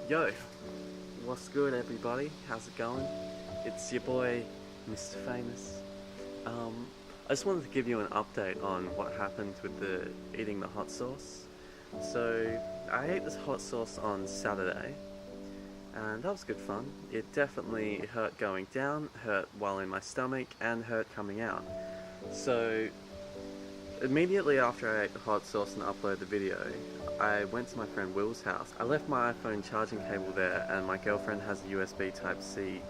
Yo, what's good everybody? How's it going? It's your boy, Mr. Famous. I just wanted to give you an update on what happened with eating the hot sauce. So, I ate this hot sauce on Saturday, and that was good fun. It definitely hurt going down, hurt while in my stomach, and hurt coming out. So, immediately after I ate the hot sauce and uploaded the video, I went to my friend Will's house. I left my iPhone charging cable there, and my girlfriend has a USB Type-C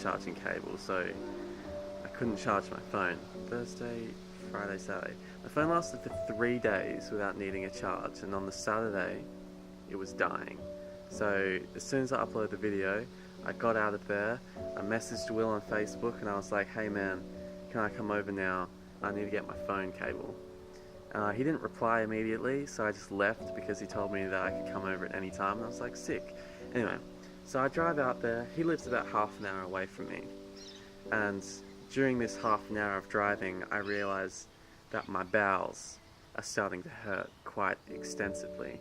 charging cable, so I couldn't charge my phone. Thursday, Friday, Saturday. My phone lasted for 3 days without needing a charge, and on the Saturday, it was dying. So as soon as I uploaded the video, I got out of there, I messaged Will on Facebook, and I was like, hey man, can I come over now? I need to get my phone cable. He didn't reply immediately, so I just left because he told me that I could come over at any time, and I was like, sick. Anyway, so I drive out there. He lives about half an hour away from me, and during this half an hour of driving, I realized that my bowels are starting to hurt quite extensively.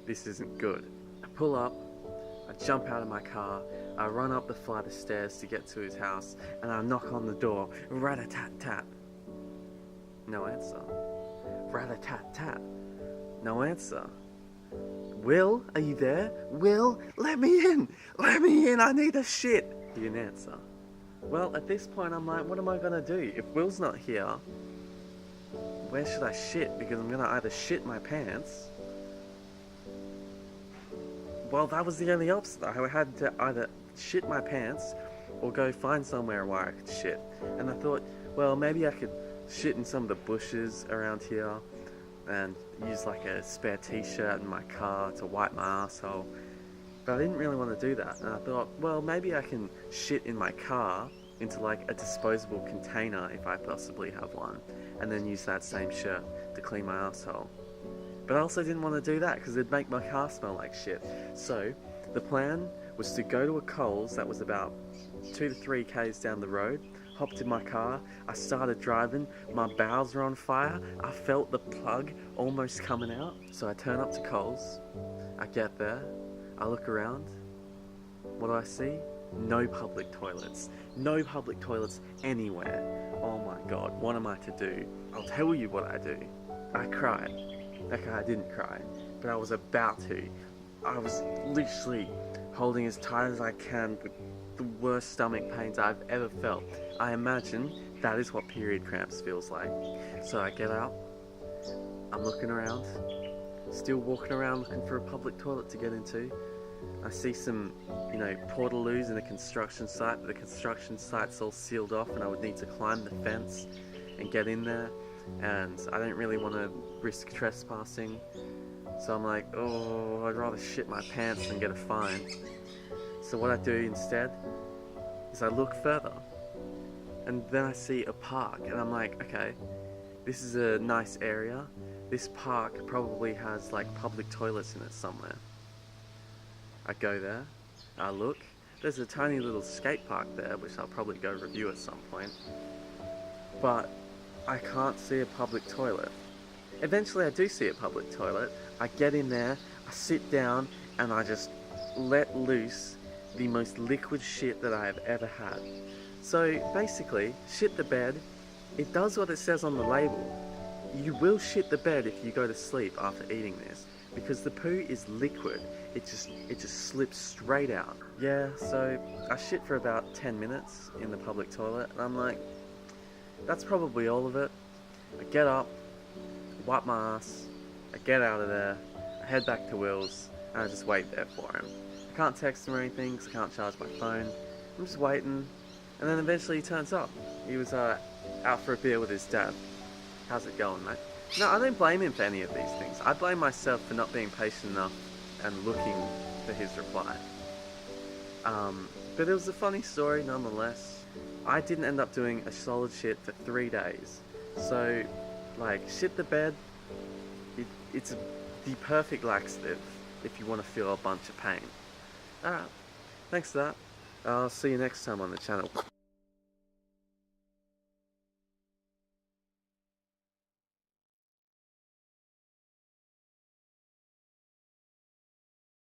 This isn't good. I pull up, I jump out of my car, I run up the flight of stairs to get to his house, and I knock on the door, rat-a-tat-tat. No answer. Rat-a-tat-tat. No answer. Will, are you there? Will, let me in! Let me in, I need a shit! He didn't answer. Well, at this point I'm like, what am I gonna do? If Will's not here, where should I shit? Because I'm gonna either shit my pants. Well, that was the only option. I had to either shit my pants or go find somewhere where I could shit. And I thought, well, maybe I could shit in some of the bushes around here and use like a spare t-shirt in my car to wipe my asshole. But I didn't really want to do that, and I thought, well, maybe I can shit in my car into like a disposable container if I possibly have one, and then use that same shirt to clean my asshole. But I also didn't want to do that because it'd make my car smell like shit. So the plan was to go to a Coles that was about 2 to 3 k's down the road, hopped in my car, I started driving, my bowels were on fire, I felt the plug almost coming out. So I turn up to Coles, I get there, I look around, what do I see? No public toilets. No public toilets anywhere. Oh my god, what am I to do? I'll tell you what I do. I cried. Okay, I didn't cry, but I was about to. I was literally holding as tight as I can with the worst stomach pains I've ever felt. I imagine that is what period cramps feels like. So I get out, I'm looking around, still walking around looking for a public toilet to get into. I see some, portaloos in a construction site, but the construction site's all sealed off and I would need to climb the fence and get in there, and I don't really want to risk trespassing. So I'm like, oh, I'd rather shit my pants than get a fine. So what I do instead is I look further, and then I see a park, and I'm like, okay, this is a nice area. This park probably has like public toilets in it somewhere. I go there, I look, there's a tiny little skate park there, which I'll probably go review at some point. But I can't see a public toilet. Eventually I do see a public toilet, I get in there, I sit down, and I just let loose the most liquid shit that I have ever had. So basically, shit the bed, it does what it says on the label. You will shit the bed if you go to sleep after eating this, because the poo is liquid. It just slips straight out. Yeah, so I shit for about 10 minutes in the public toilet, and I'm like, that's probably all of it. I get up, wipe my ass, I get out of there, I head back to Will's, and I just wait there for him. I can't text him or anything because I can't charge my phone. I'm just waiting, and then eventually he turns up. He was out for a beer with his dad. How's it going, mate? No, I don't blame him for any of these things. I blame myself for not being patient enough and looking for his reply. But it was a funny story nonetheless. I didn't end up doing a solid shit for 3 days. So, like, shit the bed, it's the perfect laxative if you want to feel a bunch of pain. Alright, thanks for that. I'll see you next time on the channel.